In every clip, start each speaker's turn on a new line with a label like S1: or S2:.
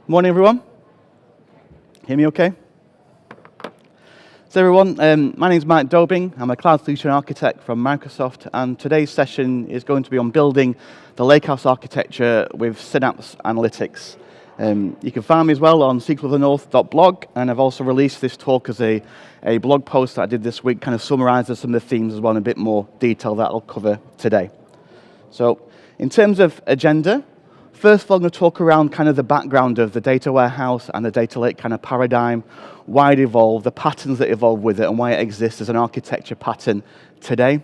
S1: Morning, everyone. Hear me okay? So everyone, my name is Mike Dobing. I'm a cloud solution architect from Microsoft, and today's session is going to be on building the Lakehouse architecture with Synapse Analytics. You can find me as well on sequelofthenorth.blog, and I've also released this talk as a blog post that I did this week, kind of summarizes some of the themes as well in a bit more detail that I'll cover today. So in terms of agenda, first of all, I'm going to talk around kind of the background of the data warehouse and the data lake kind of paradigm, why it evolved, the patterns that evolved with it, and why it exists as an architecture pattern today.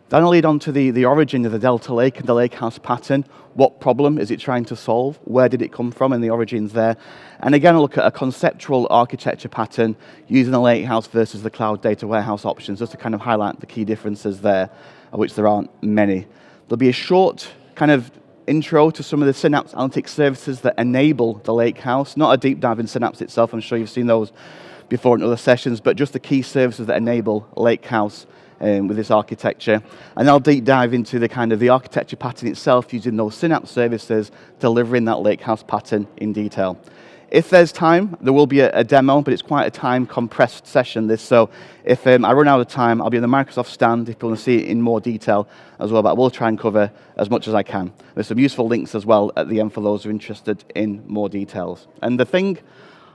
S1: Then I'll lead on to the origin of the Delta Lake and the Lakehouse pattern. What problem is it trying to solve? Where did it come from and the origins there? And again, I'll look at a conceptual architecture pattern using the Lakehouse versus the cloud data warehouse options, just to kind of highlight the key differences there, of which there aren't many. There'll be a short kind of intro to some of the Synapse Analytics services that enable the Lakehouse. Not a deep dive in Synapse itself, I'm sure you've seen those before in other sessions, but just the key services that enable Lakehouse with this architecture. And I'll deep dive into the kind of the architecture pattern itself using those Synapse services, delivering that Lakehouse pattern in detail. If there's time, there will be a demo, but it's quite a time-compressed session, this. So if I run out of time, I'll be on the Microsoft stand if you want to see it in more detail as well, but I will try and cover as much as I can. There's some useful links as well at the end for those who are interested in more details. And the thing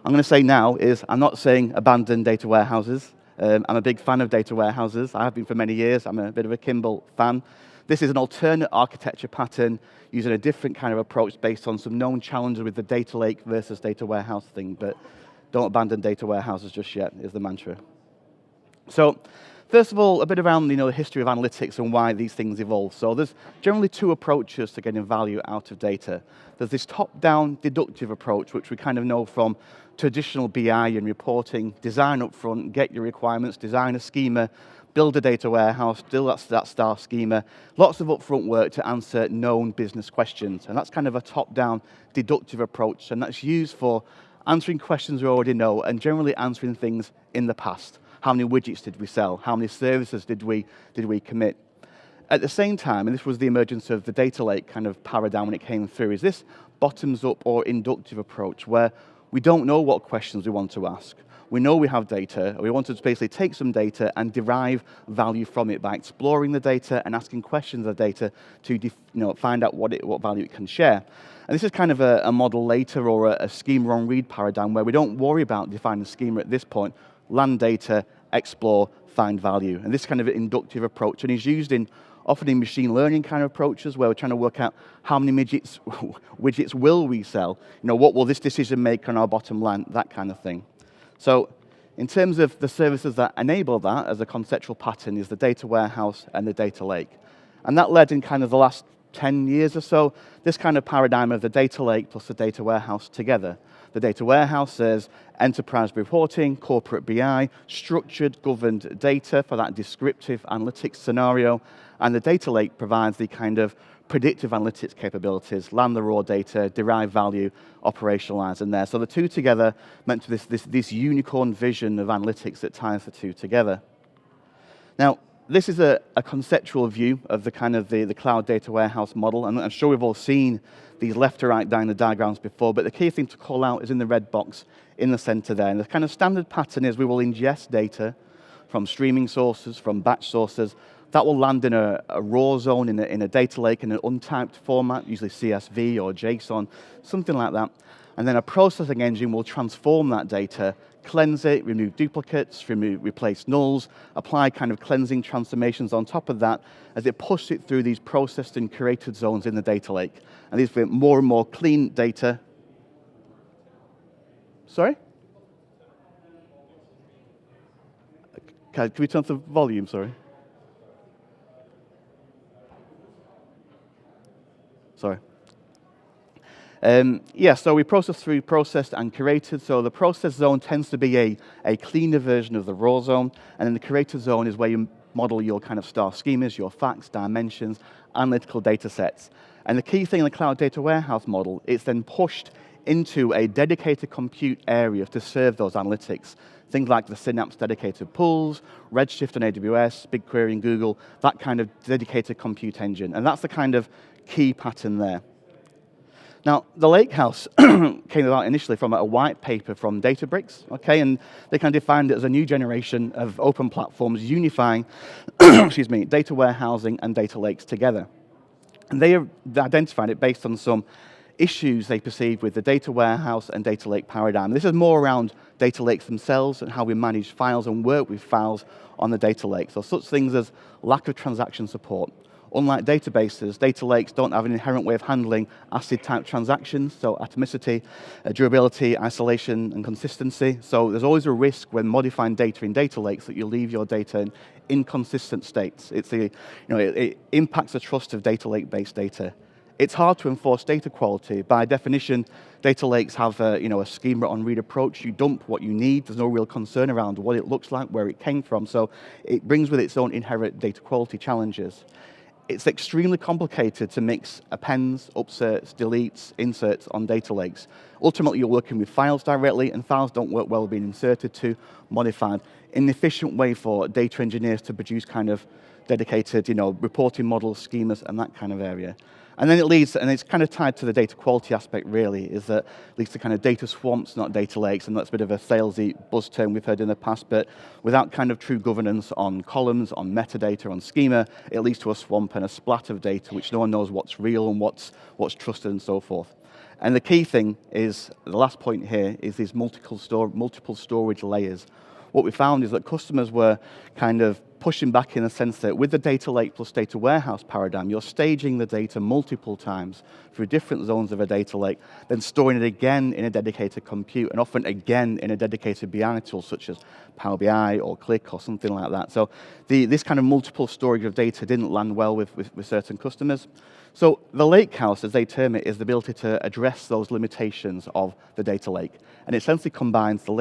S1: I'm going to say now is I'm not saying abandon data warehouses. I'm a big fan of data warehouses. I have been for many years. I'm a bit of a Kimball fan. This is an alternate architecture pattern using a different kind of approach based on some known challenges with the data lake versus data warehouse thing, but don't abandon data warehouses just yet is the mantra. So first of all, a bit around the history of analytics and why these things evolve. So there's generally two approaches to getting value out of data. There's this top-down deductive approach, which we kind of know from traditional BI and reporting, design up front, get your requirements, design a schema, build a data warehouse, build that star schema, lots of upfront work to answer known business questions. And that's kind of a top-down deductive approach, and that's used for answering questions we already know and generally answering things in the past. How many widgets did we sell? How many services did we commit? At the same time, and this was the emergence of the data lake kind of paradigm when it came through, is this bottoms-up or inductive approach where we don't know what questions we want to ask. We know we have data, we want to basically take some data and derive value from it by exploring the data and asking questions of the data to find out what value it can share. And this is kind of a model later or a schema on read paradigm where we don't worry about defining the schema at this point, land data, explore, find value. And this kind of inductive approach, and is used often in machine learning kind of approaches where we're trying to work out how many widgets will we sell, what will this decision make on our bottom line, that kind of thing. So in terms of the services that enable that as a conceptual pattern is the data warehouse and the data lake. And that led in kind of the last 10 years or so, this kind of paradigm of the data lake plus the data warehouse together. The data warehouse is enterprise reporting, corporate BI, structured, governed data for that descriptive analytics scenario, and the data lake provides the kind of predictive analytics capabilities, land the raw data, derive value, operationalize in there. So the two together meant to this unicorn vision of analytics that ties the two together. Now, this is a conceptual view of the kind of the cloud data warehouse model, and I'm sure we've all seen these left to right down the diagrams before, but the key thing to call out is in the red box in the center there. And the kind of standard pattern is we will ingest data from streaming sources, from batch sources. That will land in a raw zone in a data lake in an untyped format, usually CSV or JSON, something like that. And then a processing engine will transform that data, cleanse it, remove duplicates, replace nulls, apply kind of cleansing transformations on top of that as it pushes it through these processed and curated zones in the data lake. And these will more and more clean data. Sorry? Can we turn up the volume, sorry? Sorry. So we process through processed and curated. So the process zone tends to be a cleaner version of the raw zone, and then the curated zone is where you model your kind of star schemas, your facts, dimensions, analytical data sets. And the key thing in the cloud data warehouse model, it's then pushed into a dedicated compute area to serve those analytics. Things like the Synapse dedicated pools, Redshift on AWS, BigQuery in Google, that kind of dedicated compute engine. And that's the kind of key pattern there. Now, the Lakehouse came about initially from a white paper from Databricks, okay, and they kind of defined it as a new generation of open platforms unifying, excuse me, data warehousing and data lakes together. And they identified it based on some issues they perceived with the data warehouse and data lake paradigm. This is more around data lakes themselves and how we manage files and work with files on the data lake. So such things as lack of transaction support. Unlike databases, data lakes don't have an inherent way of handling ACID-type transactions, so atomicity, durability, isolation, and consistency. So there's always a risk when modifying data in data lakes that you leave your data in inconsistent states. It impacts the trust of data lake-based data. It's hard to enforce data quality. By definition, data lakes have a schema on read approach. You dump what you need. There's no real concern around what it looks like, where it came from. So it brings with its own inherent data quality challenges. It's extremely complicated to mix appends, upserts, deletes, inserts on data lakes. Ultimately, you're working with files directly, and files don't work well being inserted to, modified. An efficient way for data engineers to produce kind of dedicated, reporting models, schemas, and that kind of area. And then it leads, and it's kind of tied to the data quality aspect really, is that it leads to kind of data swamps, not data lakes, and that's a bit of a salesy buzz term we've heard in the past, but without kind of true governance on columns, on metadata, on schema, it leads to a swamp and a splat of data which no one knows what's real and what's trusted and so forth. And the key thing is, the last point here, is these multiple storage layers. What we found is that customers were kind of pushing back in the sense that with the data lake plus data warehouse paradigm, you're staging the data multiple times through different zones of a data lake, then storing it again in a dedicated compute, and often again in a dedicated BI tool such as Power BI or Click or something like that. So this kind of multiple storage of data didn't land well with certain customers. So the Lakehouse, as they term it, is the ability to address those limitations of the data lake. And it essentially combines the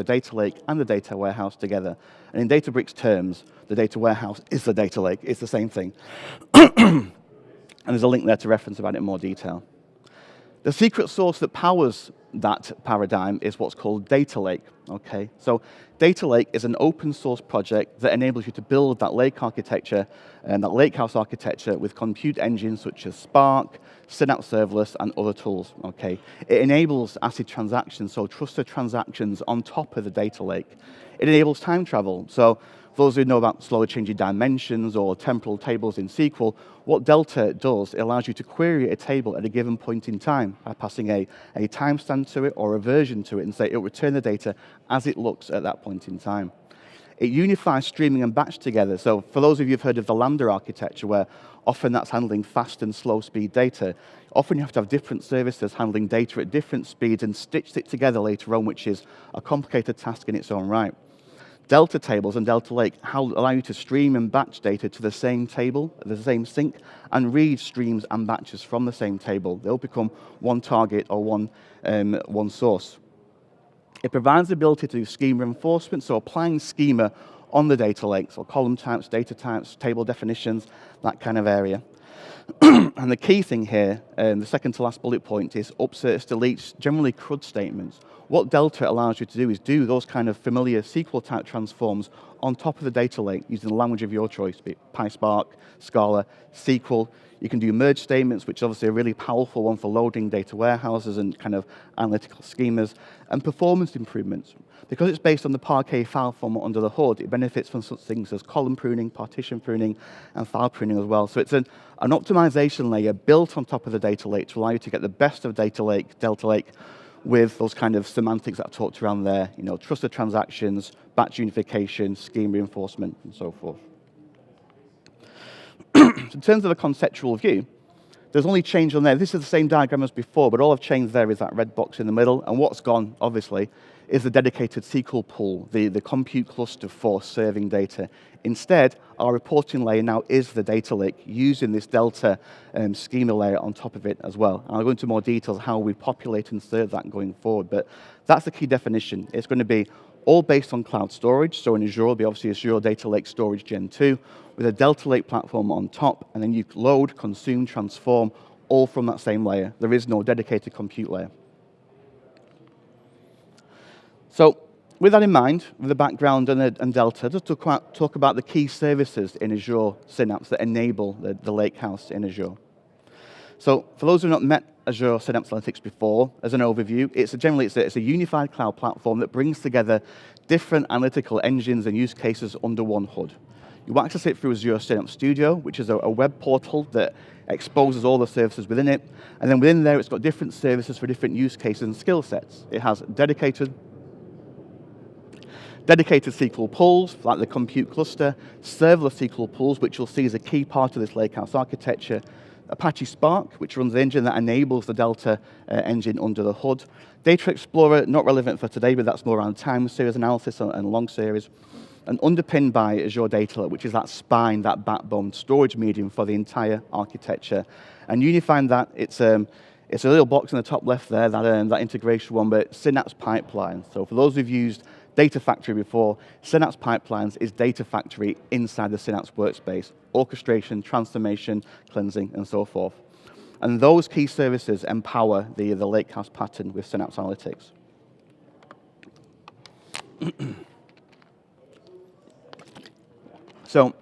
S1: data lake and the data warehouse together. And in Databricks terms, the data warehouse is the data lake. It's the same thing. And there's a link there to reference about it in more detail. The secret sauce that powers that paradigm is what's called Data Lake. Okay, so Data Lake is an open source project that enables you to build that lake architecture and that lakehouse architecture with compute engines such as Spark, Synapse Serverless, and other tools. Okay, it enables ACID transactions, so trusted transactions on top of the data lake. It enables time travel. So for those who know about slowly changing dimensions or temporal tables in SQL, what Delta does, it allows you to query a table at a given point in time by passing a timestamp to it or a version to it and say it'll return the data as it looks at that point in time. It unifies streaming and batch together. So for those of you who've heard of the Lambda architecture, where often that's handling fast and slow speed data, often you have to have different services handling data at different speeds and stitch it together later on, which is a complicated task in its own right. Delta tables and Delta Lake allow you to stream and batch data to the same table, the same sink, and read streams and batches from the same table. They'll become one target or one source. It provides the ability to do schema enforcement, so applying schema on the data lake, so column types, data types, table definitions, that kind of area. And the key thing here, the second to last bullet point, is upserts, deletes, generally CRUD statements. What Delta allows you to do is do those kind of familiar SQL-type transforms on top of the data lake using the language of your choice, be it PySpark, Scala, SQL. You can do merge statements, which is obviously a really powerful one for loading data warehouses and kind of analytical schemas, and performance improvements. Because it's based on the Parquet file format under the hood, it benefits from such things as column pruning, partition pruning, and file pruning as well. So it's an optimization layer built on top of the data lake to allow you to get the best of Delta Lake, with those kind of semantics that I talked around there, trusted transactions, batch unification, scheme reinforcement, and so forth. In terms of a conceptual view, there's only change on there. This is the same diagram as before, but all I've changed there is that red box in the middle, and what's gone, obviously, is the dedicated SQL pool, the compute cluster for serving data. Instead, our reporting layer now is the data lake, using this Delta schema layer on top of it as well. And I'll go into more details how we populate and serve that going forward, but that's the key definition. It's going to be all based on cloud storage, so in Azure, it'll be obviously Azure Data Lake Storage Gen 2, with a Delta Lake platform on top, and then you load, consume, transform, all from that same layer. There is no dedicated compute layer. So with that in mind, with the background and Delta, just talk about the key services in Azure Synapse that enable the Lakehouse in Azure. So for those who have not met Azure Synapse Analytics before, as an overview, it's a unified cloud platform that brings together different analytical engines and use cases under one hood. You access it through Azure Synapse Studio, which is a web portal that exposes all the services within it. And then within there, it's got different services for different use cases and skill sets. It has dedicated SQL pools, like the compute cluster, serverless SQL pools, which you'll see is a key part of this Lakehouse architecture, Apache Spark, which runs the engine that enables the Delta engine under the hood, Data Explorer, not relevant for today, but that's more around time series analysis and long series, and underpinned by Azure Data Lake, which is that spine, that backbone storage medium for the entire architecture. And unifying that, it's a little box in the top left there, that integration one, but Synapse Pipeline. So for those who've used Data Factory before, Synapse Pipelines is Data Factory inside the Synapse workspace, orchestration, transformation, cleansing, and so forth. And those key services empower the Lakehouse pattern with Synapse Analytics. So,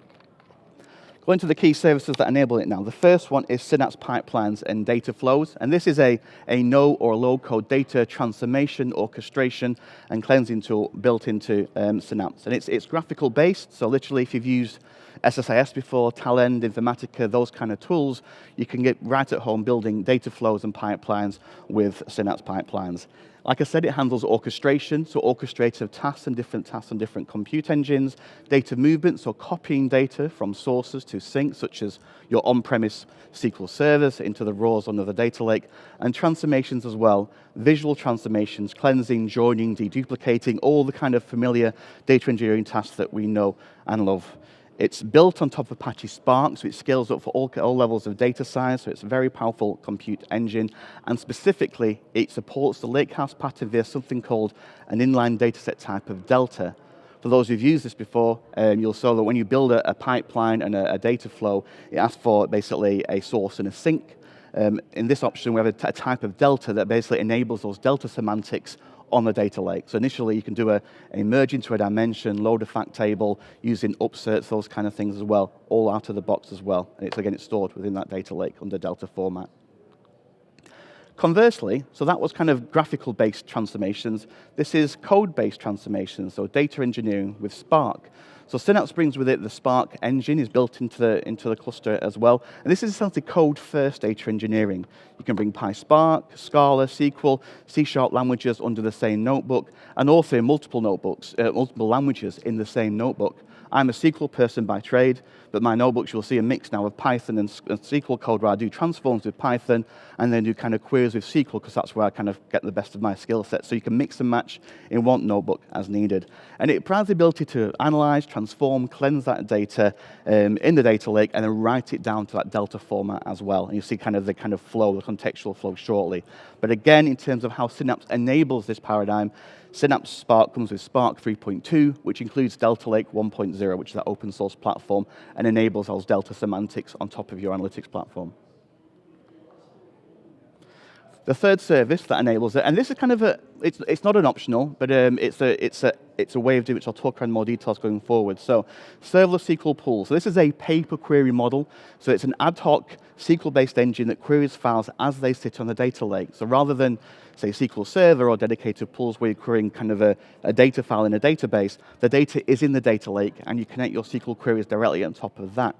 S1: going to the key services that enable it now. The first one is Synapse Pipelines and Data Flows. And this is a no or low-code data transformation, orchestration, and cleansing tool built into Synapse. And it's graphical-based, so literally if you've used SSIS before, Talend, Informatica, those kind of tools, you can get right at home building data flows and pipelines with Synapse Pipelines. Like I said, it handles orchestration, so orchestrative tasks and different compute engines, data movement, so copying data from sources to sync, such as your on-premise SQL servers into the raws under the data lake, and transformations as well, visual transformations, cleansing, joining, deduplicating, all the kind of familiar data engineering tasks that we know and love. It's built on top of Apache Spark, so it scales up for all levels of data size, so it's a very powerful compute engine. And specifically, it supports the Lakehouse pattern via something called an inline dataset type of Delta. For those who've used this before, you'll see that when you build a pipeline and a data flow, it asks for basically a source and a sink. In this option, we have a type of Delta that basically enables those Delta semantics on the data lake. So initially, you can do a merge into a dimension, load a fact table, using upserts, those kind of things as well, all out of the box as well. And it's stored within that data lake under Delta format. Conversely, so that was kind of graphical-based transformations. This is code-based transformations, so data engineering with Spark. So Synapse brings with it the Spark engine is built into the cluster as well. And this is essentially code-first data engineering. You can bring PySpark, Scala, SQL, C# languages under the same notebook, and also multiple languages in the same notebook. I'm a SQL person by trade, but my notebooks, you'll see a mix now of Python and SQL code where I do transforms with Python and then do kind of queries with SQL because that's where I kind of get the best of my skill set. So you can mix and match in one notebook as needed. And it provides the ability to analyze, transform, cleanse that data in the data lake and then write it down to that Delta format as well. And you'll see kind of the flow, the contextual flow shortly. But again, in terms of how Synapse enables this paradigm, Synapse Spark comes with Spark 3.2, which includes Delta Lake 1.0, which is that open source platform, and enables those Delta semantics on top of your analytics platform. The third service that enables it, and this is kind of it's not an optional, but it's a way of doing it, which I'll talk around more details going forward. So serverless SQL pools. So this is a pay-per-query model. So it's an ad hoc SQL-based engine that queries files as they sit on the data lake. So rather than, say, SQL Server or dedicated pools where you're querying kind of a data file in a database, the data is in the data lake, and you connect your SQL queries directly on top of that.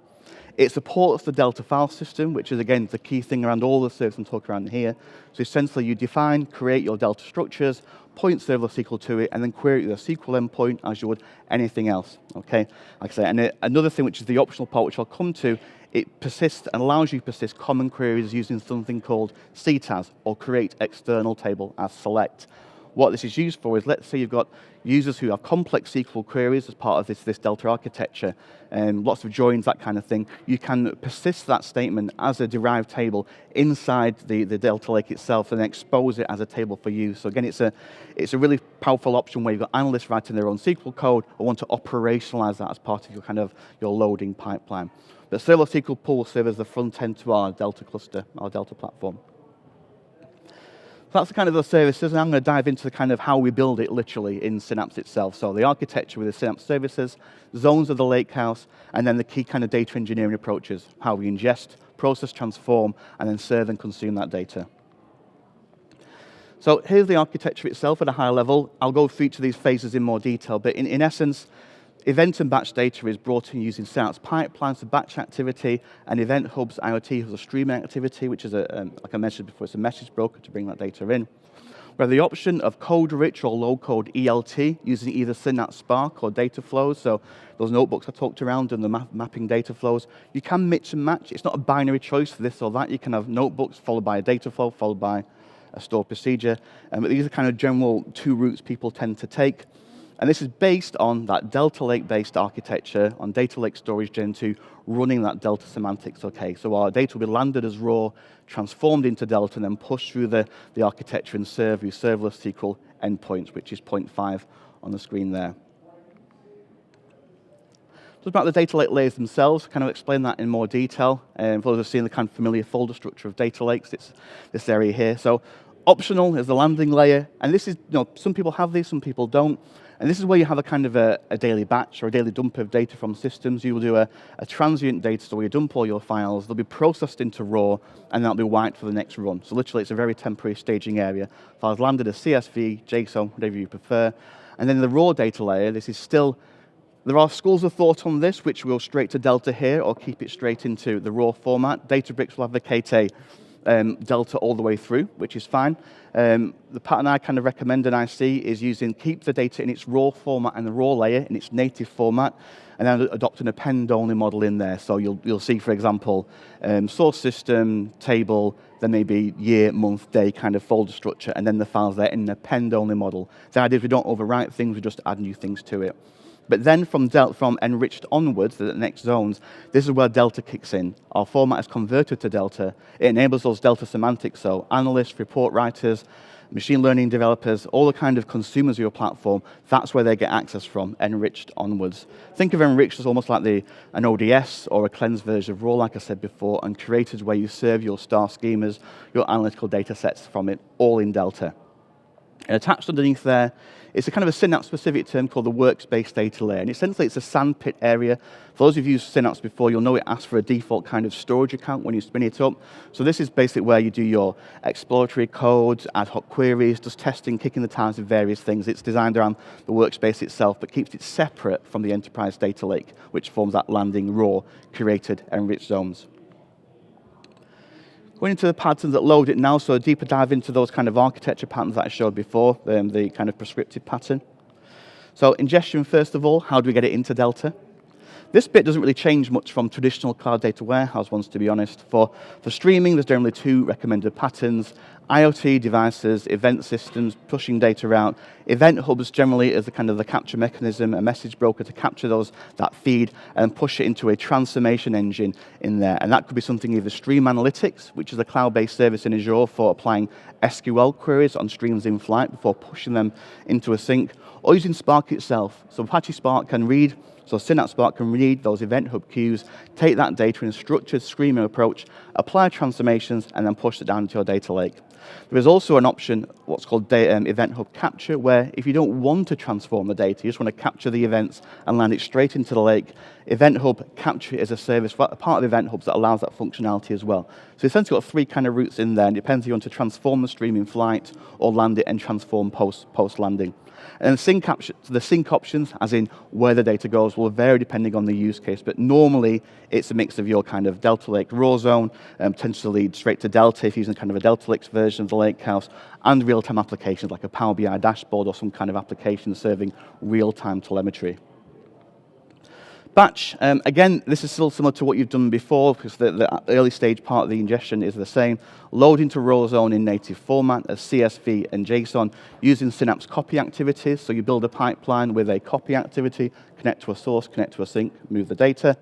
S1: It supports the Delta file system, which is, again, the key thing around all the services I'm talking around here. So essentially, you define, create your Delta structures, point serverless SQL to it, and then query it with a SQL endpoint as you would anything else, okay? Like I say, and another thing, which is the optional part, which I'll come to, it persists and allows you to persist common queries using something called CTAS, or create external table as select. What this is used for is, let's say you've got users who have complex SQL queries as part of this Delta architecture, and lots of joins, that kind of thing. You can persist that statement as a derived table inside the Delta Lake itself and then expose it as a table for use. So again, it's a really powerful option where you've got analysts writing their own SQL code or want to operationalize that as part of your loading pipeline. But serverless SQL pool serves as the front end to our Delta cluster, our Delta platform. So that's the kind of the services, and I'm going to dive into the kind of how we build it literally in Synapse itself. So the architecture with the Synapse services, zones of the Lakehouse, and then the key kind of data engineering approaches, how we ingest, process, transform, and then serve and consume that data. So here's the architecture itself at a high level. I'll go through each of these phases in more detail, but in essence, event and batch data is brought in using Synapse pipelines for batch activity, and Event Hubs IoT has a streaming activity, which is, like I mentioned before, it's a message broker to bring that data in. We have the option of code-rich or low-code ELT using either Synapse Spark or data flows. So those notebooks I talked around and the mapping data flows, you can mix and match. It's not a binary choice for this or that. You can have notebooks followed by a data flow, followed by a stored procedure. But these are kind of general two routes people tend to take. And this is based on that Delta Lake-based architecture on Data Lake Storage Gen 2 running that Delta semantics. Okay, so our data will be landed as raw, transformed into Delta, and then pushed through the architecture and served through serverless SQL endpoints, which is 0.5 on the screen there. Just about the data lake layers themselves, kind of explain that in more detail. For those who have seen the kind of familiar folder structure of data lakes, it's this area here. So optional is the landing layer, and this is, some people have these, some people don't. And this is where you have a kind of a daily batch or a daily dump of data from systems. You will do a transient data store, you dump all your files, they'll be processed into raw, and that'll be wiped for the next run. So literally, it's a very temporary staging area. Files landed as CSV, JSON, whatever you prefer. And then the raw data layer, this is still, there are schools of thought on this, which will straight to Delta here, or keep it straight into the raw format. Databricks will advocate a Delta all the way through, which is fine. The pattern I kind of recommend and I see is keep the data in its raw format and the raw layer in its native format, and then adopt an append-only model in there. So you'll see, for example, source system, table, then maybe year, month, day kind of folder structure, and then the files there in an append-only model. The idea is we don't overwrite things, we just add new things to it. But then from enriched onwards, the next zones, this is where Delta kicks in. Our format is converted to Delta. It enables those Delta semantics, so analysts, report writers, machine learning developers, all the kind of consumers of your platform, that's where they get access from, enriched onwards. Think of enriched as almost like an ODS or a cleansed version of raw, like I said before, and created where you serve your star schemas, your analytical data sets from it, all in Delta. And attached underneath there, it's a kind of a Synapse-specific term called the workspace data layer. And essentially, it's a sandpit area. For those who've used Synapse before, you'll know it asks for a default kind of storage account when you spin it up. So this is basically where you do your exploratory codes, ad hoc queries, just testing, kicking the tires of various things. It's designed around the workspace itself, but keeps it separate from the enterprise data lake, which forms that landing raw, curated, enriched zones. Going into the patterns that load it now, so a deeper dive into those kind of architecture patterns that I showed before, the kind of prescriptive pattern. So ingestion, first of all, how do we get it into Delta? This bit doesn't really change much from traditional cloud data warehouse ones, to be honest. For streaming, there's generally two recommended patterns. IoT devices, event systems, pushing data out. Event hubs generally is the kind of the capture mechanism, a message broker to capture that feed and push it into a transformation engine in there. And that could be something either Stream Analytics, which is a cloud-based service in Azure for applying SQL queries on streams in flight before pushing them into a sync, or using Spark itself. So Apache Spark can read, so Synapse Spark can read those event hub queues, take that data in a structured screaming approach, apply transformations, and then push it down into your data lake. There is also an option, what's called Event Hub Capture, where if you don't want to transform the data, you just want to capture the events and land it straight into the lake, Event Hub Capture is a service, a part of Event Hubs that allows that functionality as well. So essentially got three kind of routes in there, and it depends if you want to transform the stream in flight or land it and transform post-landing. And the sync options, as in where the data goes, will vary depending on the use case. But normally, it's a mix of your kind of Delta Lake raw zone, tends to lead straight to Delta if you're using kind of a Delta Lake version of the Lakehouse, and real-time applications like a Power BI dashboard or some kind of application serving real-time telemetry. Batch, again, this is still similar to what you've done before because the early stage part of the ingestion is the same. Load into raw zone in native format as CSV and JSON using Synapse copy activities. So you build a pipeline with a copy activity, connect to a source, connect to a sink, move the data.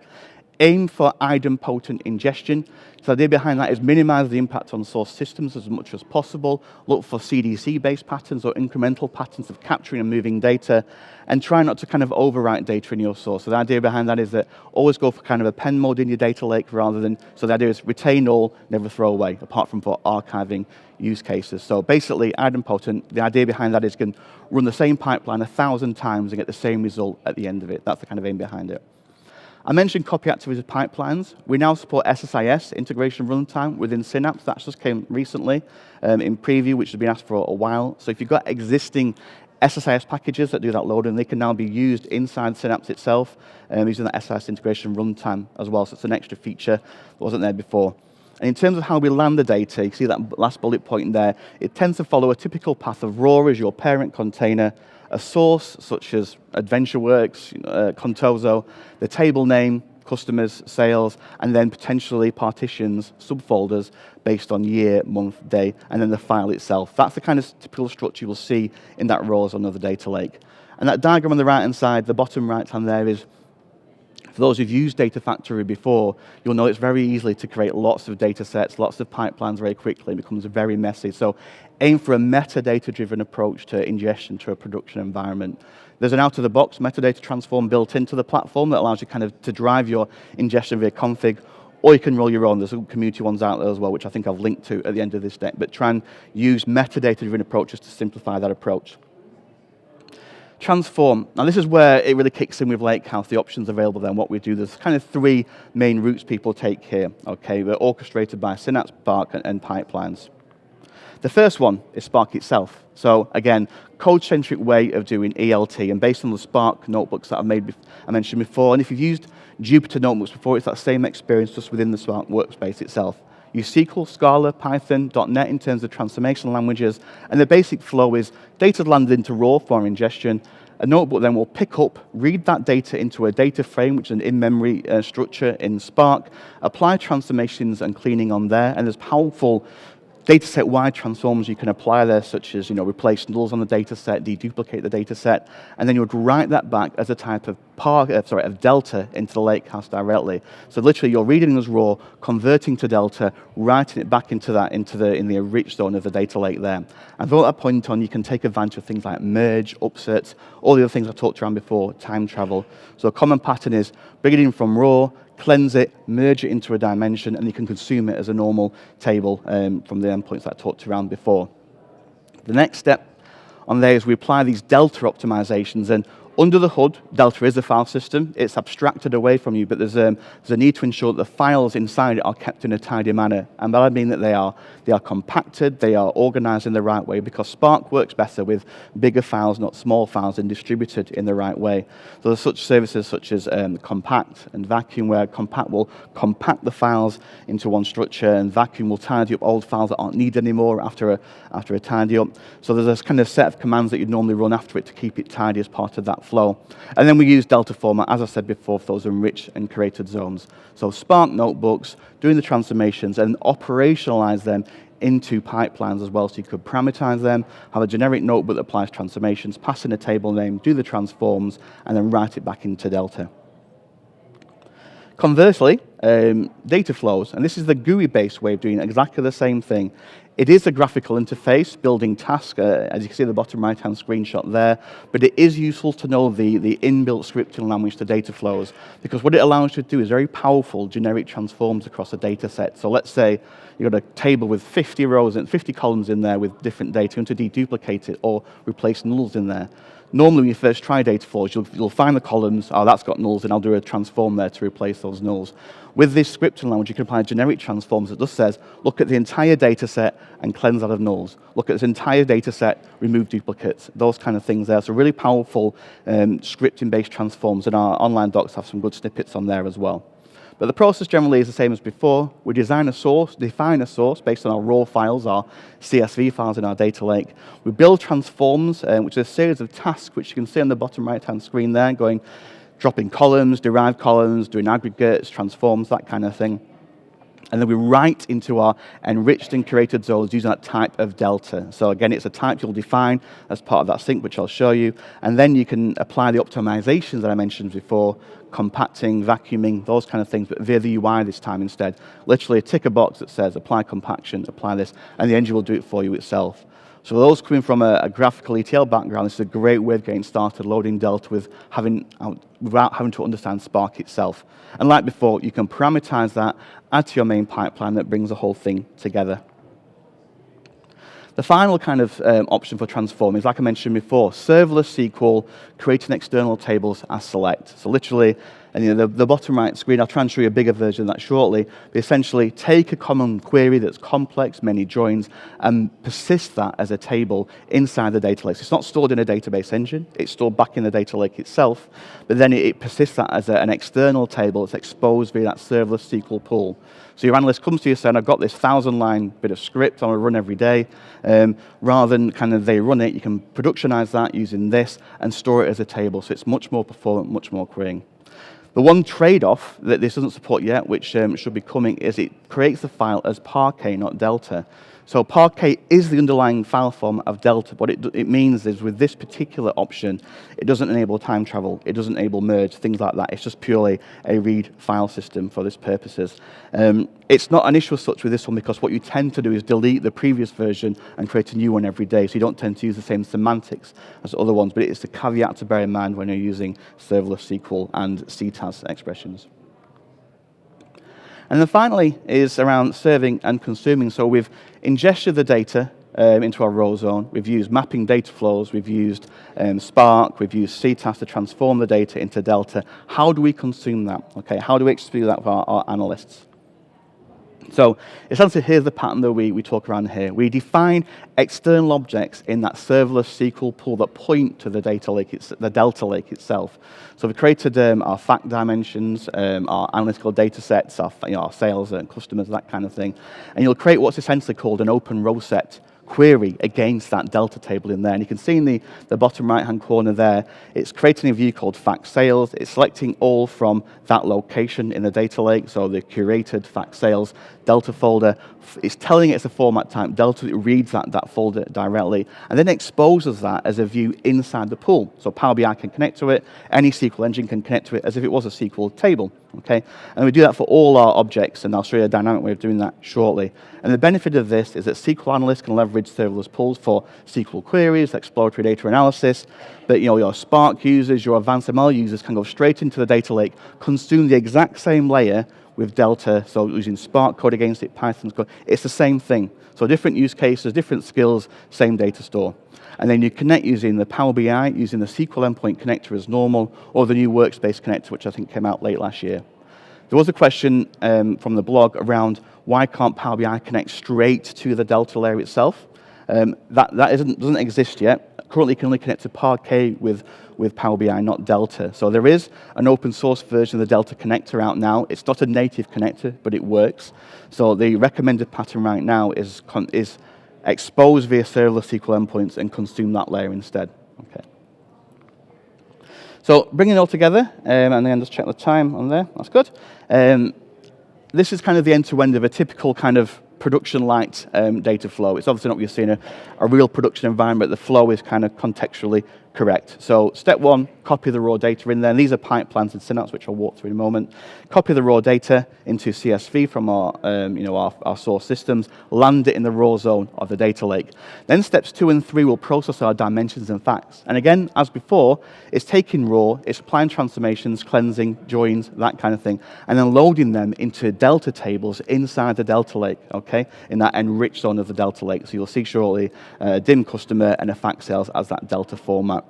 S1: Aim for idempotent ingestion. So the idea behind that is minimize the impact on source systems as much as possible. Look for CDC-based patterns or incremental patterns of capturing and moving data, and try not to kind of overwrite data in your source. So the idea behind that is that always go for kind of a pen mode in your data lake rather than, so the idea is retain all, never throw away, apart from for archiving use cases. So basically, idempotent, the idea behind that is you can run the same pipeline 1,000 times and get the same result at the end of it. That's the kind of aim behind it. I mentioned copy activity pipelines. We now support SSIS, integration runtime, within Synapse. That just came recently in preview, which has been asked for a while. So if you've got existing SSIS packages that do that loading, they can now be used inside Synapse itself using that SSIS integration runtime as well. So it's an extra feature that wasn't there before. And in terms of how we land the data, you see that last bullet point there, it tends to follow a typical path of raw as your parent container, a source such as AdventureWorks, Contoso, the table name, customers, sales, and then potentially partitions, subfolders based on year, month, day, and then the file itself. That's the kind of typical structure you'll see in that rows on the data lake. And that diagram on the right-hand side, the bottom right-hand there is, for those who've used Data Factory before, you'll know it's very easy to create lots of data sets, lots of pipelines very quickly. It becomes very messy. So aim for a metadata-driven approach to ingestion to a production environment. There's an out-of-the-box metadata transform built into the platform that allows you kind of to drive your ingestion via config, or you can roll your own. There's some community ones out there as well, which I think I've linked to at the end of this deck. But try and use metadata-driven approaches to simplify that approach. Transform. Now this is where it really kicks in with Lakehouse, the options available there and what we do. There's kind of three main routes people take here. Okay, they're orchestrated by Synapse, Spark, and pipelines. The first one is Spark itself. So again, code-centric way of doing ELT, and based on the Spark notebooks that I mentioned before. And if you've used Jupyter notebooks before, it's that same experience just within the Spark workspace itself. Use SQL, Scala, Python, .NET in terms of transformation languages, and the basic flow is data landed into raw for ingestion. A notebook then will pick up, read that data into a data frame, which is an in-memory structure in Spark, apply transformations and cleaning on there, and there's powerful dataset-wide transforms you can apply there, such as replace nulls on the data set, deduplicate the data set, and then you would write that back as a type of delta into the Lakehouse directly. So literally, you're reading as raw, converting to delta, writing it back into the rich zone of the data lake there. And from that point on, you can take advantage of things like merge, upsets, all the other things I talked around before, time travel. So a common pattern is bring it in from raw, cleanse it, merge it into a dimension, and you can consume it as a normal table from the endpoints that I talked around before. The next step on there is we apply these delta optimizations, and under the hood, Delta is a file system. It's abstracted away from you, but there's a need to ensure that the files inside it are kept in a tidy manner. And by that I mean that they are compacted, they are organized in the right way, because Spark works better with bigger files, not small files, and distributed in the right way. So there's such services such as compact and vacuum, where compact will compact the files into one structure, and vacuum will tidy up old files that aren't needed anymore after a tidy up. So there's this kind of set of commands that you'd normally run after it to keep it tidy as part of that flow. And then we use Delta format, as I said before, for those enriched and created zones. So Spark notebooks, doing the transformations, and operationalize them into pipelines as well. So you could parameterize them, have a generic notebook that applies transformations, pass in a table name, do the transforms, and then write it back into Delta. Conversely, data flows, and this is the GUI-based way of doing exactly the same thing. It is a graphical interface, building tasks, as you can see in the bottom right-hand screenshot there, but it is useful to know the inbuilt scripting language to data flows, because what it allows you to do is very powerful generic transforms across a data set. So let's say you've got a table with 50 rows and 50 columns in there with different data. You want to deduplicate it or replace nulls in there. Normally, when you first try data flows, you'll find the columns, oh, that's got nulls, and I'll do a transform there to replace those nulls. With this scripting language, you can apply generic transforms that just says, look at the entire data set and cleanse out of nulls. Look at this entire data set, remove duplicates, those kind of things there. So really powerful scripting-based transforms, and our online docs have some good snippets on there as well. But the process generally is the same as before. We define a source based on our raw files, our CSV files in our data lake. We build transforms, which is a series of tasks, which you can see on the bottom right-hand screen there, dropping columns, derived columns, doing aggregates, transforms, that kind of thing. And then we write into our enriched and curated zones using that type of delta. So again, it's a type you'll define as part of that sync, which I'll show you. And then you can apply the optimizations that I mentioned before, compacting, vacuuming, those kind of things, but via the UI this time instead. Literally tick a box that says apply compaction, apply this, and the engine will do it for you itself. So those coming from a graphical ETL background, this is a great way of getting started loading Delta without having to understand Spark itself. And like before, you can parameterize that, add to your main pipeline that brings the whole thing together. The final kind of option for transform is, like I mentioned before, serverless SQL, creating external tables as select. So literally, And the bottom right screen, I'll try and show you a bigger version of that shortly, but essentially take a common query that's complex, many joins, and persist that as a table inside the data lake. So it's not stored in a database engine, it's stored back in the data lake itself, but then it persists that as an external table that's exposed via that serverless SQL pool. So your analyst comes to you saying, I've got this 1,000-line bit of script I want to run every day. Rather than kind of they run it, you can productionize that using this and store it as a table. So it's much more performant, much more querying. The one trade-off that this doesn't support yet, which should be coming, is it creates the file as Parquet, not Delta. So Parquet is the underlying file form of Delta. What it means is with this particular option, it doesn't enable time travel, it doesn't enable merge, things like that. It's just purely a read file system for this purposes. It's not an issue as such with this one because what you tend to do is delete the previous version and create a new one every day. So you don't tend to use the same semantics as other ones, but it's a caveat to bear in mind when you're using serverless SQL and CTAS expressions. And then finally is around serving and consuming. So we've ingested the data into our row zone. We've used mapping data flows. We've used Spark. We've used CTAS to transform the data into Delta. How do we consume that? Okay, how do we execute that for our analysts? So essentially, here's the pattern that we talk around here. We define external objects in that serverless SQL pool that point to the data lake, the Delta Lake itself. So we created our fact dimensions, our analytical data sets, our sales and customers, that kind of thing. And you'll create what's essentially called an open row set query against that Delta table in there. And you can see in the bottom right-hand corner there, it's creating a view called fact sales. It's selecting all from that location in the data lake, so the curated fact sales Delta folder. It's telling it it's a format type Delta. It reads that folder directly and then exposes that as a view inside the pool. So Power BI can connect to it. Any SQL engine can connect to it as if it was a SQL table. Okay, and we do that for all our objects, and I'll show you a dynamic way of doing that shortly. And the benefit of this is that SQL analysts can leverage serverless pools for SQL queries, exploratory data analysis, but your Spark users, your advanced ML users can go straight into the data lake, consume the exact same layer with Delta, so using Spark code against it, Python's code. It's the same thing. So different use cases, different skills, same data store. And then you connect using the Power BI, using the SQL endpoint connector as normal, or the new Workspace connector, which I think came out late last year. There was a question from the blog around why can't Power BI connect straight to the Delta layer itself? That doesn't exist yet. Currently, you can only connect to Parquet with Power BI, not Delta. So there is an open source version of the Delta connector out now. It's not a native connector, but it works. So the recommended pattern right now is expose via serverless SQL endpoints and consume that layer instead. Okay. So bringing it all together, and then just check the time on there. That's good. This is kind of the end-to-end of a typical kind of production-light data flow. It's obviously not what you're seeing a real production environment. The flow is kind of contextually correct. So step one, copy the raw data in there. And these are pipelines in Synapse, which I'll walk through in a moment. Copy the raw data into CSV from our source systems, land it in the raw zone of the data lake. Then steps 2 and 3 will process our dimensions and facts. And again, as before, it's taking raw, it's applying transformations, cleansing, joins, that kind of thing, and then loading them into Delta tables inside the Delta lake, okay, in that enriched zone of the Delta lake. So you'll see shortly a DIM customer and a fact sales as that Delta format.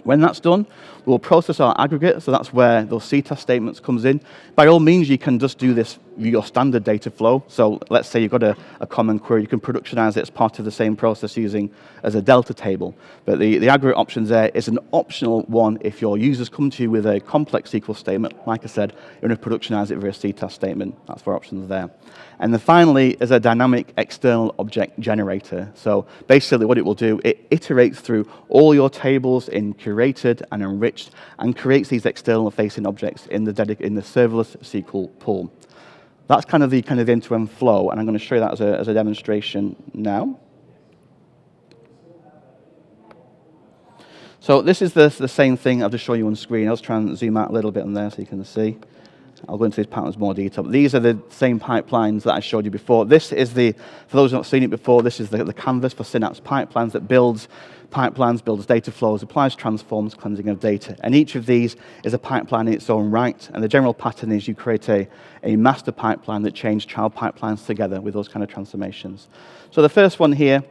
S1: When that's done, we'll process our aggregate, so that's where those CTAS statements comes in. By all means, you can just do this with your standard data flow. So let's say you've got a common query, you can productionize it as part of the same process using as a Delta table. But the aggregate options there is an optional one if your users come to you with a complex SQL statement. Like I said, you're going to productionize it via a CTAS statement. That's for options there. And then finally is a dynamic external object generator. So basically what it will do, it iterates through all your tables in curated and enriched and creates these external facing objects in the serverless SQL pool. That's kind of the end-to-end flow, and I'm going to show you that as a demonstration now. So this is the same thing I'll just show you on screen. I'll just try and zoom out a little bit on there so you can see. I'll go into these patterns more detail. But these are the same pipelines that I showed you before. This is for those who have not seen it before, this is the canvas for Synapse pipelines that builds pipelines, builds data flows, applies transforms, cleansing of data. And each of these is a pipeline in its own right. And the general pattern is you create a master pipeline that chains child pipelines together with those kind of transformations. So the first one here,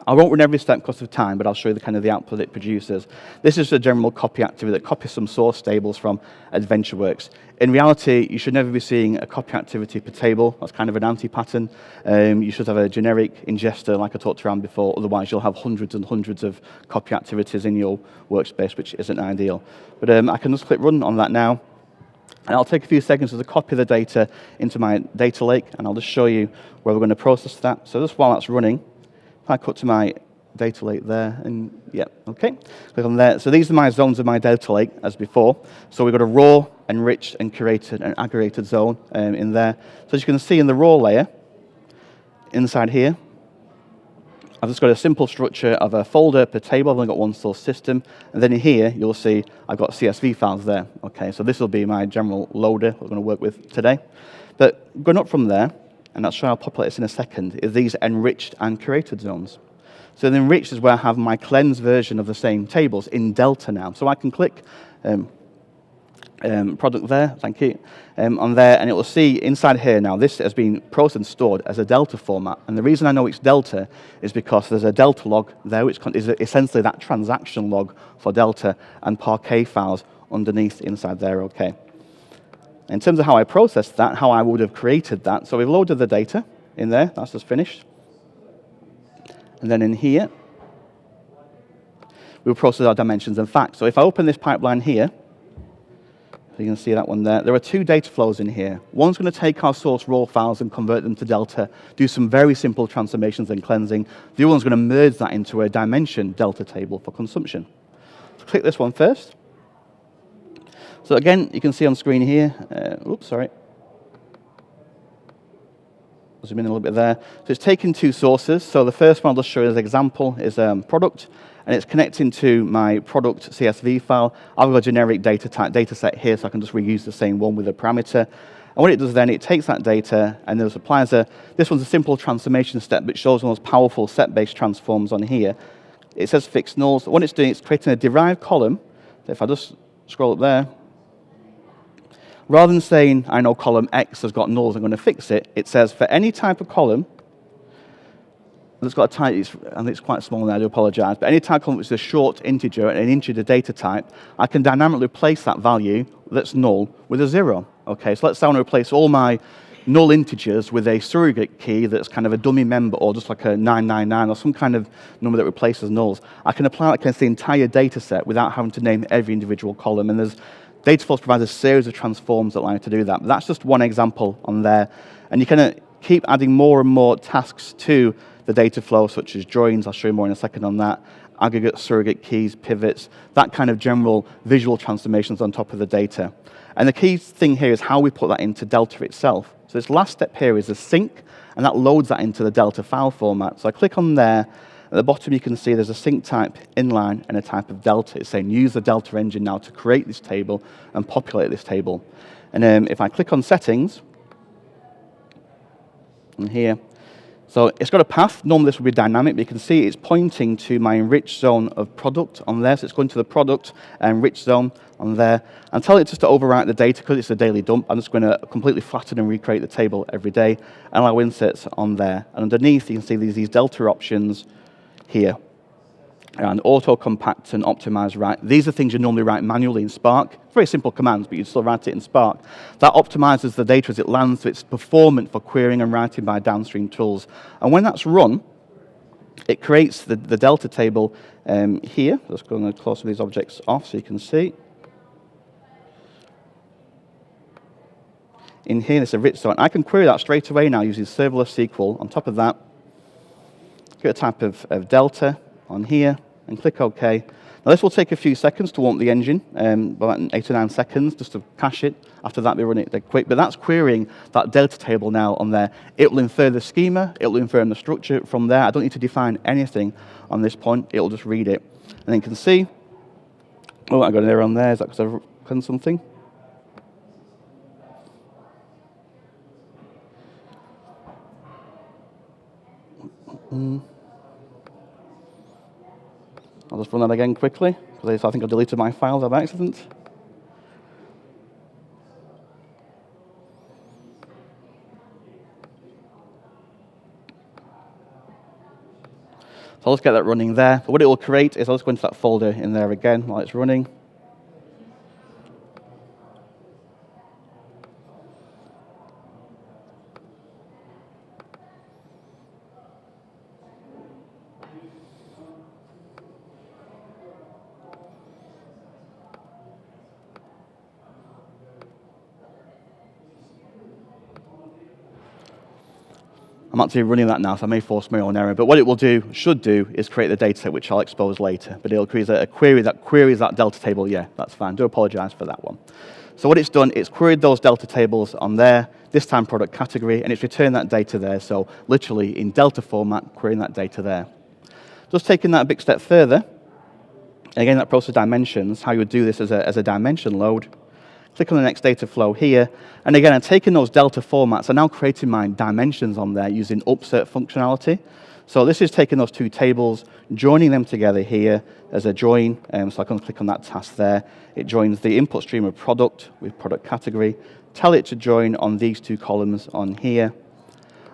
S1: I won't run every step because of time, but I'll show you the kind of the output it produces. This is a general copy activity that copies some source tables from AdventureWorks. In reality, you should never be seeing a copy activity per table. That's kind of an anti-pattern. You should have a generic ingester like I talked around before, otherwise you'll have hundreds and hundreds of copy activities in your workspace, which isn't ideal. But I can just click run on that now. And I'll take a few seconds to copy the data into my data lake, and I'll just show you where we're going to process that. So just while that's running, if I cut to my data lake there, and yeah, okay, click on there. So these are my zones of my data lake, as before. So we've got a raw, enriched, and curated, and aggregated zone in there. So as you can see in the raw layer, inside here, I've just got a simple structure of a folder per table. I've only got one source system. And then in here, you'll see I've got CSV files there. Okay, so this will be my general loader we're going to work with today. But going up from there, and I'll show you how I'll populate this in a second, is these enriched and curated zones. So the enriched is where I have my cleansed version of the same tables in Delta now. So I can click product there, thank you, on there, and it will see inside here now, this has been processed and stored as a Delta format. And the reason I know it's Delta is because there's a Delta log there, which is essentially that transaction log for Delta, and Parquet files underneath inside there, okay. In terms of how I processed that, how I would have created that, so we've loaded the data in there, that's just finished. And then in here, we'll process our dimensions and facts. So if I open this pipeline here, so you can see that one there. There are two data flows in here. One's going to take our source raw files and convert them to Delta, do some very simple transformations and cleansing. The other one's going to merge that into a dimension Delta table for consumption. So click this one first. So again, you can see on screen here, oops, sorry. I'll zoom in a little bit there. So it's taken two sources. So the first one I'll just show you as an example is product, and it's connecting to my product CSV file. I've got a generic data set here, so I can just reuse the same one with a parameter. And what it does then, it takes that data and it applies this one's a simple transformation step, but shows one of those powerful set-based transforms on here. It says fixed nulls. What it's doing, it's creating a derived column. So if I just scroll up there, rather than saying, I know column X has got nulls, I'm going to fix it, it says for any type of column that's got a type, and it's quite small now, I do apologize, but any type of column which is a short integer and an integer data type, I can dynamically replace that value that's null with a 0. Okay, so let's say I want to replace all my null integers with a surrogate key that's kind of a dummy member, or just like a 999 or some kind of number that replaces nulls. I can apply that against the entire data set without having to name every individual column, and there's Dataflow provides a series of transforms that allow you to do that. But that's just one example on there. And you can keep adding more and more tasks to the data flow, such as joins. I'll show you more in a second on that. Aggregate, surrogate keys, pivots, that kind of general visual transformations on top of the data. And the key thing here is how we put that into Delta itself. So this last step here is a sync, and that loads that into the Delta file format. So I click on there. At the bottom, you can see there's a sync type inline and a type of Delta. It's saying use the Delta engine now to create this table and populate this table. And if I click on settings, and here, so it's got a path. Normally this would be dynamic, but you can see it's pointing to my enriched zone of product on there. So it's going to the product and enriched zone on there. And tell it just to overwrite the data because it's a daily dump. I'm just going to completely flatten and recreate the table every day and allow inserts on there. And underneath, you can see these Delta options here, and auto compact and optimize write. These are things you normally write manually in Spark. Very simple commands, but you still write it in Spark. That optimizes the data as it lands, so it's performant for querying and writing by downstream tools. And when that's run, it creates the Delta table here. Let's go and close some of these objects off so you can see. In here, it's a rich zone. I can query that straight away now using Serverless SQL. On top of that, get a type of Delta on here and click OK. Now this will take a few seconds to warm the engine, about 8 or 9 seconds just to cache it. After that, we run it quick. But that's querying that Delta table now on there. It will infer the schema. It will infer the structure from there. I don't need to define anything on this point. It will just read it. And then you can see, oh, I got an error on there. Is that because I've done something? I'll just run that again quickly, because I think I deleted my files by accident. So So let's get that running there. But what it will create is, I'll just go into that folder in there again while it's running. I'm actually running that now, so I may force my own error. But what it will do, should do, is create the data set, which I'll expose later. But it'll create a query that queries that delta table. Yeah, that's fine. Do apologize for that one. So what it's done, it's queried those delta tables on there, this time product category, and it's returned that data there. So literally in delta format, querying that data there. Just taking that a big step further, again, that process dimensions, how you would do this as a dimension load. Click on the next data flow here. And again, I'm taking those delta formats. I'm now creating my dimensions on there using upsert functionality. So this is taking those two tables, joining them together here as a join. So I can click on that task there. It joins the input stream of product with product category. Tell it to join on these two columns on here.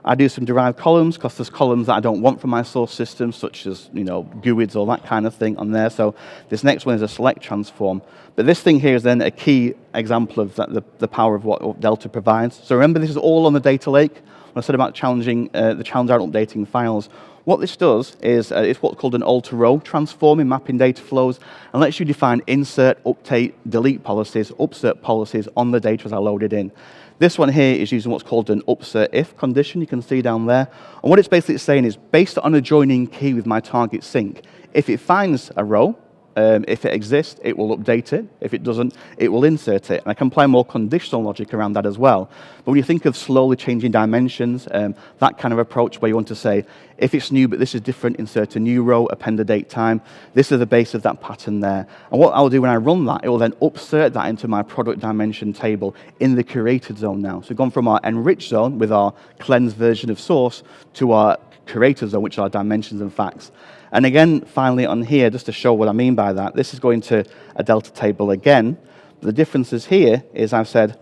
S1: I do some derived columns because there's columns that I don't want from my source system, such as GUIDs or that kind of thing on there. So this next one is a select transform. But this thing here is then a key example of the power of what Delta provides. So remember, this is all on the data lake. When I said about challenging the challenge around updating files, what this does is it's what's called an all-to-row transform in mapping data flows, and lets you define insert, update, delete policies, upsert policies on the data as I load it in. This one here is using what's called an upsert if condition, you can see down there. And what it's basically saying is, based on a joining key with my target sync, if it finds a row, if it exists, it will update it. If it doesn't, it will insert it. And I can apply more conditional logic around that as well. But when you think of slowly changing dimensions, that kind of approach where you want to say, if it's new but this is different, insert a new row, append a date time. This is the base of that pattern there. And what I'll do when I run that, it will then upsert that into my product dimension table in the curated zone now. So we've gone from our enriched zone with our cleansed version of source to our curated zone, which are dimensions and facts. And again, finally on here, just to show what I mean by that, this is going to a delta table again. The differences here is I've said,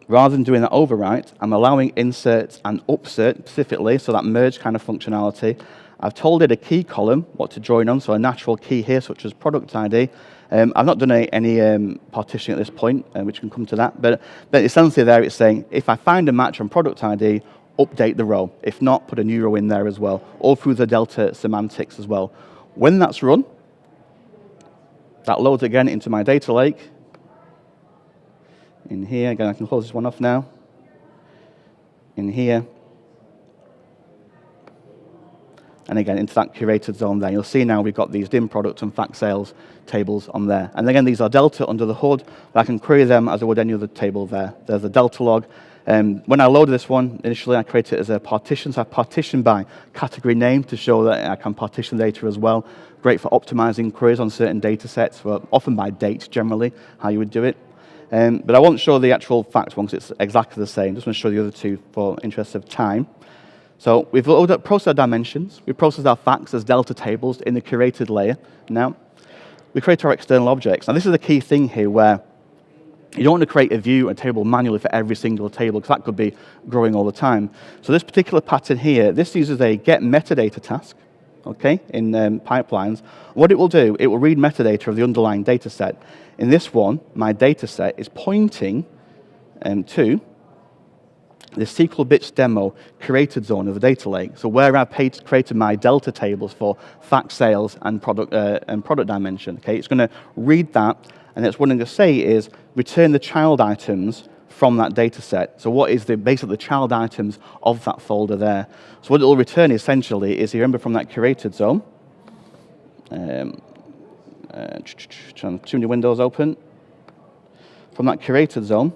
S1: rather than doing that overwrite, I'm allowing insert and upsert specifically, so that merge kind of functionality. I've told it a key column, what to join on, so a natural key here, such as product ID. I've not done any partitioning at this point, which can come to that, but essentially there it's saying, if I find a match on product ID, update the row. If not, put a new row in there as well, all through the delta semantics as well. When that's run, that loads again into my data lake. In here, again, I can close this one off now. In here. And again, into that curated zone there. You'll see now we've got these dim product and fact sales tables on there. And again, these are delta under the hood, but I can query them as I would any other table there. There's a delta log. When I loaded this one, initially I created it as a partition, so I partitioned by category name to show that I can partition data as well. Great for optimizing queries on certain data sets, often by date generally, how you would do it. But I won't show the actual fact one because it's exactly the same. Just want to show the other two for interest of time. So we've loaded up processed dimensions. We processed our facts as delta tables in the curated layer. Now, we create our external objects. Now, this is the key thing here where you don't want to create a view, a table manually for every single table, because that could be growing all the time. So this particular pattern here, this uses a get metadata task, okay, in pipelines. What it will do, it will read metadata of the underlying data set. In this one, my data set is pointing to the SQL bits demo curated zone of the data lake. So where I've created my delta tables for fact sales and product dimension, okay, it's going to read that. And it's what I'm going to say is return the child items from that data set. So what is basically the child items of that folder there? So what it will return essentially is, you remember from that curated zone, trying too many windows open. From that curated zone,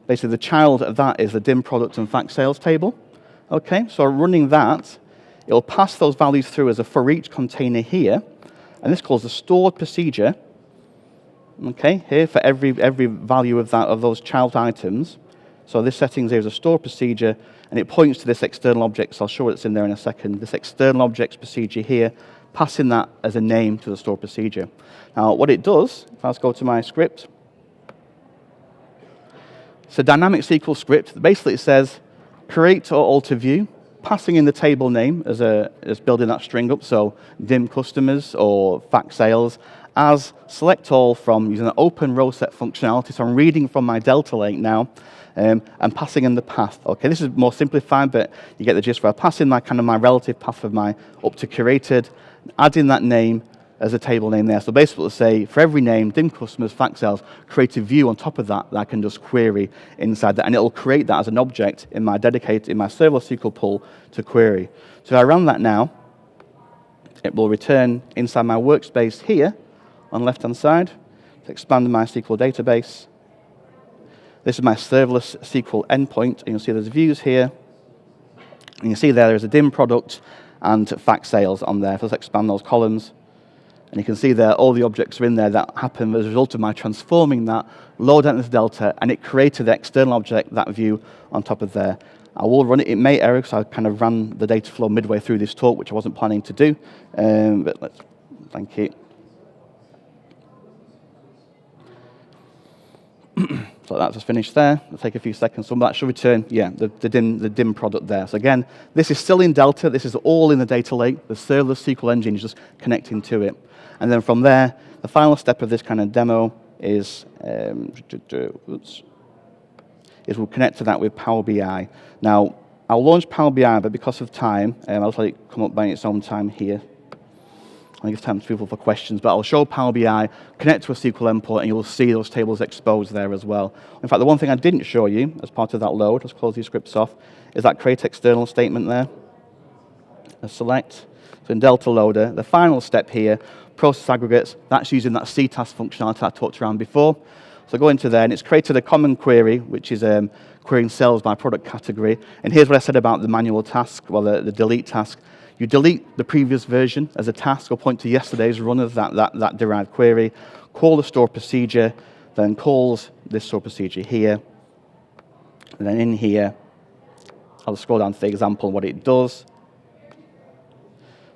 S1: basically the child of that is the dim product and fact sales table. Okay, so running that, it'll pass those values through as a for each container here, and this calls the stored procedure. Okay, here for every value of those child items. So this settings here is a store procedure, and it points to this external object. So I'll show what's in there in a second. This external objects procedure here, passing that as a name to the store procedure. Now, what it does, if I just go to my script, it's a dynamic SQL script. Basically, it says create or alter view, passing in the table name as building that string up, so dim customers or fact sales, as select all from using an open row set functionality. So I'm reading from my Delta Lake now, and passing in the path. Okay, this is more simplified, but you get the gist where I pass in my my relative path of my up to curated, adding that name as a table name there. So basically it'll say, for every name, dim customers, fact sales, create a view on top of that that I can just query inside that, and it'll create that as an object in my serverless SQL pool to query. So if I run that now, it will return inside my workspace here on the left-hand side to expand my SQL database. This is my serverless SQL endpoint, and you'll see there's views here, and you see there's a dim product and fact sales on there. So let's expand those columns. And you can see there all the objects are in there that happen as a result of my transforming that, load out this Delta, and it created the external object, that view, on top of there. I will run it. It may error, so I kind of ran the data flow midway through this talk, which I wasn't planning to do. Thank you. So that's just finished there. It'll take a few seconds. So that should return, the dim product there. So again, this is still in Delta. This is all in the data lake. The serverless SQL engine is just connecting to it. And then from there, the final step of this kind of demo is we'll connect to that with Power BI. Now, I'll launch Power BI, but because of time, I'll let it come up by its own time here. I'll give time to people for questions, but I'll show Power BI, connect to a SQL import, and you'll see those tables exposed there as well. In fact, the one thing I didn't show you as part of that load, let's close these scripts off, is that create external statement there. A select. So in Delta Loader, the final step here, process aggregates, that's using that CTAS functionality I talked around before. So go into there, and it's created a common query, which is querying sales by product category. And here's what I said about the manual task, the delete task. You delete the previous version as a task or point to yesterday's run of that derived query, call the store procedure, then calls this store procedure here. And then in here, I'll scroll down to the example of what it does.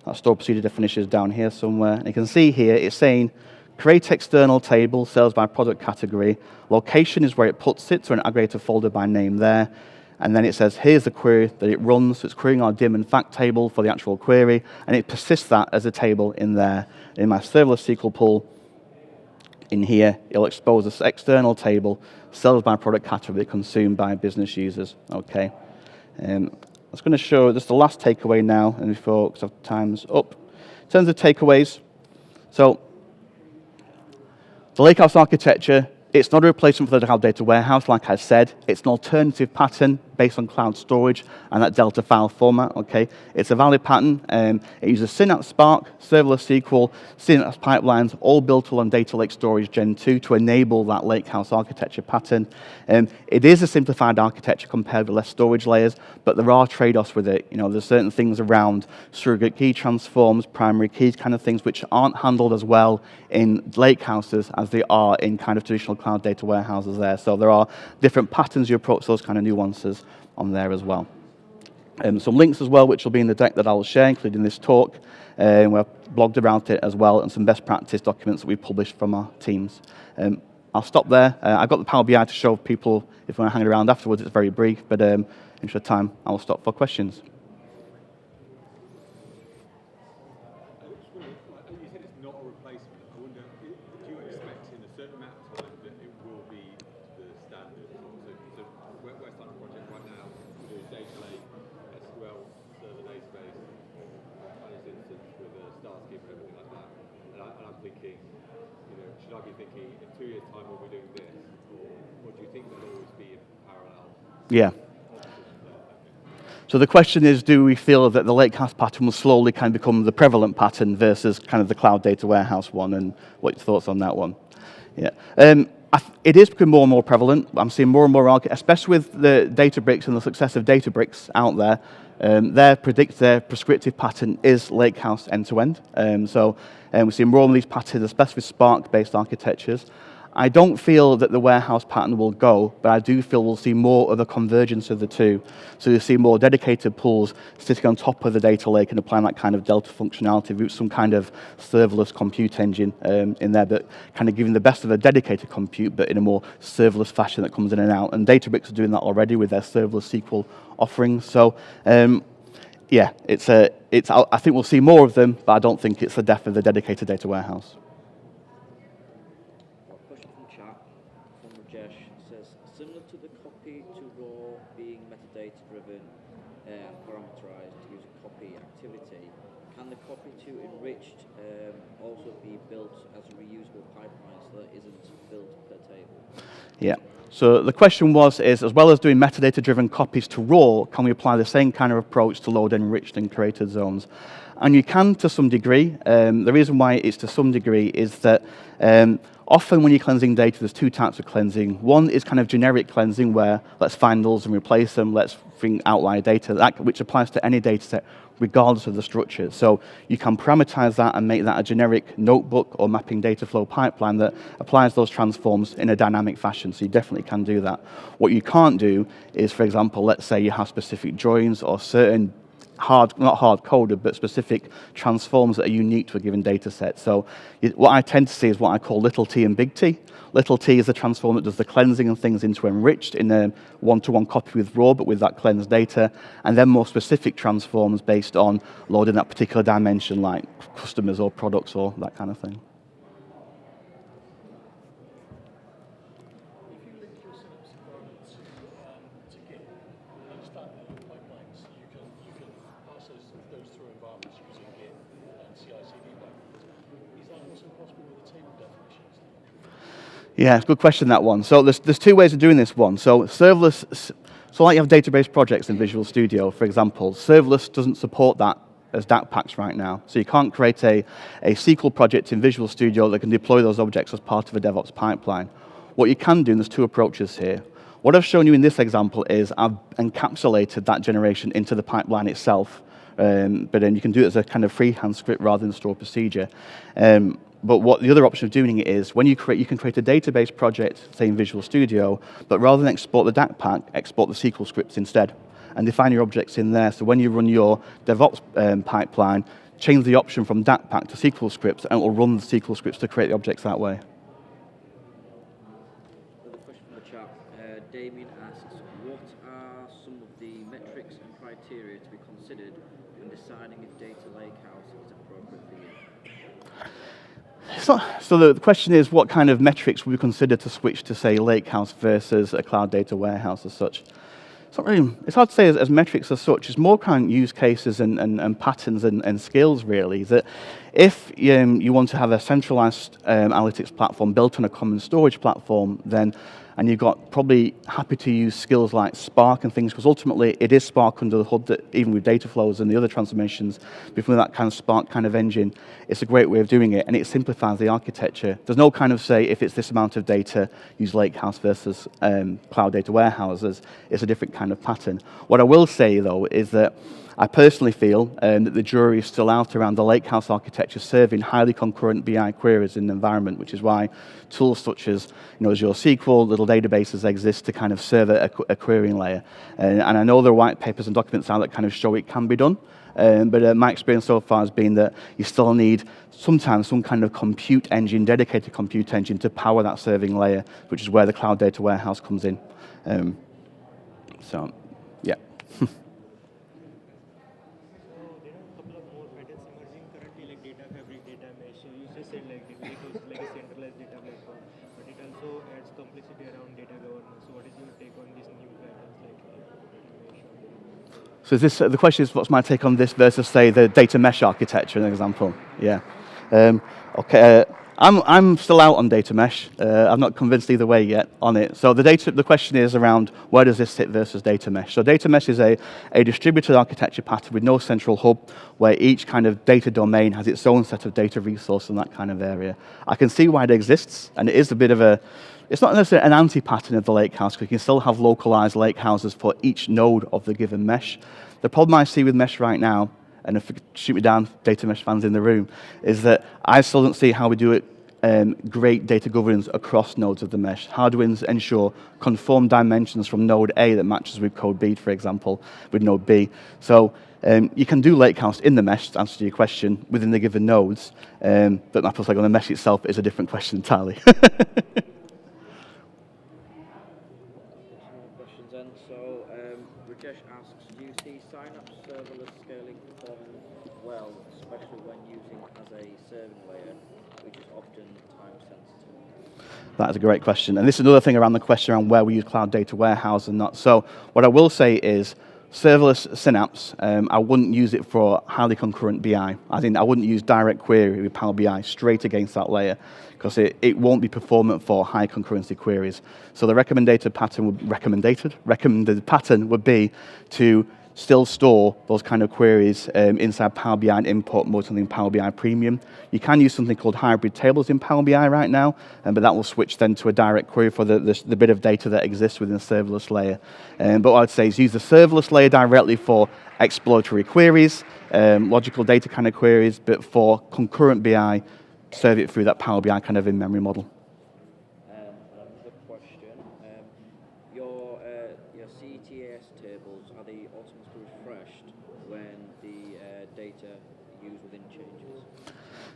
S1: That store procedure definition is down here somewhere. And you can see here it's saying, create external table, sales by product category. Location is where it puts it, so an aggregator folder by name there. And then it says, here's the query that it runs. So it's querying our dim and fact table for the actual query, and it persists that as a table in there. In my serverless SQL pool, in here, it'll expose this external table, sales by product category consumed by business users. Okay. I was going to show just the last takeaway now, and before, because time's up. In terms of takeaways, so the Lakehouse architecture, it's not a replacement for the cloud data warehouse, like I said. It's an alternative pattern based on cloud storage and that Delta file format, okay? It's a valid pattern. It uses Synapse Spark, Serverless SQL, Synapse pipelines, all built on Data Lake Storage Gen 2 to enable that Lakehouse architecture pattern. It is a simplified architecture compared with less storage layers, but there are trade-offs with it. You know, there's certain things around surrogate key transforms, primary keys kind of things, which aren't handled as well in Lakehouses as they are in kind of traditional cloud data warehouses there. So there are different patterns you approach those kind of nuances on there as well. Some links as well, which will be in the deck that I'll share, including this talk. We've blogged around it as well, and some best practice documents that we've published from our teams. I'll stop there. I've got the Power BI to show people if you want to hang around afterwards. It's very brief, but in interest of time, I'll stop for questions.
S2: Should I be thinking in 2 years' time we'll be doing this, or do you think they'll always be in parallel?
S1: Yeah. So the question is, do we feel that the Lakehouse pattern will slowly kind of become the prevalent pattern versus kind of the cloud data warehouse one, and what your thoughts on that one? Yeah. It is becoming more and more prevalent. I'm seeing more and more, especially with the Databricks and the success of Databricks out there. Their prescriptive pattern is Lakehouse end-to-end. We see more of these patterns, especially with Spark-based architectures. I don't feel that the warehouse pattern will go, but I do feel we'll see more of a convergence of the two. So you'll see more dedicated pools sitting on top of the data lake and applying that kind of Delta functionality with some kind of serverless compute engine in there, but kind of giving the best of a dedicated compute, but in a more serverless fashion that comes in and out. And Databricks are doing that already with their serverless SQL offerings. So yeah, I think we'll see more of them, but I don't think it's the death of the dedicated data warehouse.
S3: Question from chat from Rajesh says, similar to the copy to raw being metadata driven and parameterized using copy activity, can the copy to enriched also be built as a reusable pipeline so that it isn't built per table?
S1: Yeah. So the question is, as well as doing metadata-driven copies to raw, can we apply the same kind of approach to load enriched and created zones? And you can to some degree. The reason why it's to some degree is that often when you're cleansing data, there's two types of cleansing. One is kind of generic cleansing, where let's find nulls and replace them, let's bring outlier data, which applies to any data set regardless of the structure. So you can parameterize that and make that a generic notebook or mapping data flow pipeline that applies those transforms in a dynamic fashion. So you definitely can do that. What you can't do is, for example, let's say you have specific joins or certain not hard-coded, but specific transforms that are unique to a given data set. So what I tend to see is what I call little t and big T. Little t is the transform that does the cleansing and things into enriched in a one-to-one copy with raw, but with that cleansed data, and then more specific transforms based on loading that particular dimension, like customers or products or that kind of thing.
S4: If you link your Synapse environment to Git and start building pipelines, you can pass those through environments using Git and CI/CD pipelines. Is that also possible with the table definitions?
S1: Yeah, it's a good question, that one. So there's two ways of doing this one. So serverless, so like you have database projects in Visual Studio, for example, serverless doesn't support that as DAC packs right now. So you can't create a SQL project in Visual Studio that can deploy those objects as part of a DevOps pipeline. What you can do, and there's two approaches here. What I've shown you in this example is I've encapsulated that generation into the pipeline itself, but then you can do it as a kind of freehand script rather than store procedure. But what the other option of doing it is, when you can create a database project, say in Visual Studio, but rather than export the DAC pack, export the SQL scripts instead, and define your objects in there. So when you run your DevOps pipeline, change the option from DAC pack to SQL scripts, and it will run the SQL scripts to create the objects that way.
S3: Another question from the chat. Damien asks, what are some of the metrics and criteria to be considered when deciding if Data Lakehouse is appropriate for you?
S1: So the question is, what kind of metrics would we consider to switch to, say, Lakehouse versus a cloud data warehouse as such? It's hard to say as metrics as such. It's more kind of use cases and patterns and skills, really. That if you want to have a centralized analytics platform built on a common storage platform, and you've got probably happy to use skills like Spark and things, because ultimately it is Spark under the hood, that even with data flows and the other transformations, before that kind of Spark kind of engine, it's a great way of doing it, and it simplifies the architecture. There's no kind of say, if it's this amount of data, use Lakehouse versus cloud data warehouses. It's a different kind of pattern. What I will say, though, is that I personally feel that the jury is still out around the Lakehouse architecture serving highly concurrent BI queries in the environment, which is why tools such as Azure SQL, little databases exist to kind of serve a querying layer. And I know there are white papers and documents out that kind of show it can be done, but my experience so far has been that you still need sometimes some kind of compute engine, dedicated compute engine to power that serving layer, which is where the cloud data warehouse comes in. So, yeah.
S5: Data fabric, data mesh. So you just said like Data Lakehouse is like a centralized data platform, but it also adds complexity around data governance. So what is your take on these new patterns like data mesh?
S1: So is this, the question is, what's my take on this versus, say, the data mesh architecture, an example? Yeah. Okay. I'm still out on data mesh. I'm not convinced either way yet on it. So the question is around where does this sit versus data mesh. So data mesh is a distributed architecture pattern with no central hub, where each kind of data domain has its own set of data resources in that kind of area. I can see why it exists, and it is a bit of it's not necessarily an anti-pattern of the lakehouse, because you can still have localized lakehouses for each node of the given mesh. The problem I see with mesh right now, and if you could shoot me down, data mesh fans in the room, is that I still don't see how we do it great data governance across nodes of the mesh. How do we ensure conform dimensions from node A that matches with code B, for example, with node B? So you can do lakehouse in the mesh, to answer your question, within the given nodes, but that feels like on the mesh itself is a different question entirely.
S3: Questions then. So Rajesh asks, do you see Synapse serverless scaling performing well, especially when using as a serving layer, which is often time sensitive?
S1: That is a great question. And this is another thing around the question around where we use cloud data warehouse and not. So what I will say is serverless Synapse, I wouldn't use it for highly concurrent BI. I think I wouldn't use direct query with Power BI straight against that layer because it won't be performant for high concurrency queries. So the recommended pattern would be to still store those kind of queries inside Power BI and import mostly in Power BI Premium. You can use something called hybrid tables in Power BI right now, but that will switch then to a direct query for the bit of data that exists within the serverless layer. But what I'd say is use the serverless layer directly for exploratory queries, logical data kind of queries, but for concurrent BI, serve it through that Power BI kind of in-memory model.
S3: Another question. Your CTS tables, are they automatically refreshed when the data used within changes?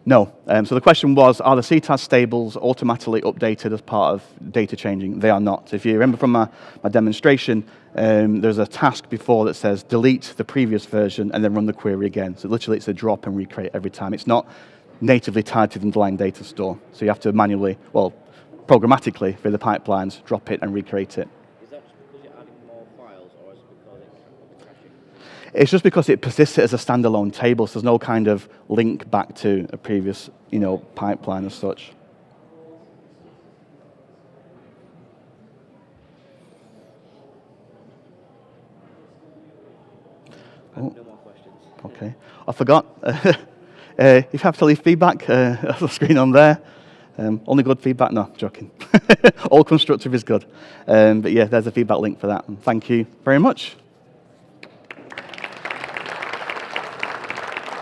S1: No. So the question was, are the CTAS tables automatically updated as part of data changing? They are not. If you remember from my demonstration, there's a task before that says delete the previous version and then run the query again. So literally it's a drop and recreate every time. It's not natively tied to the underlying data store. So you have to manually, well, programmatically through the pipelines, drop it and recreate it.
S3: Is that just because you're adding more files, or is it because it's caching?
S1: It's just because it persists as a standalone table, so there's no kind of link back to a previous, pipeline as such.
S3: No more questions.
S1: Okay. I forgot. If you have to leave feedback, that's the screen on there. Only good feedback? No, joking. All constructive is good. But yeah, there's a feedback link for that. And thank you very much.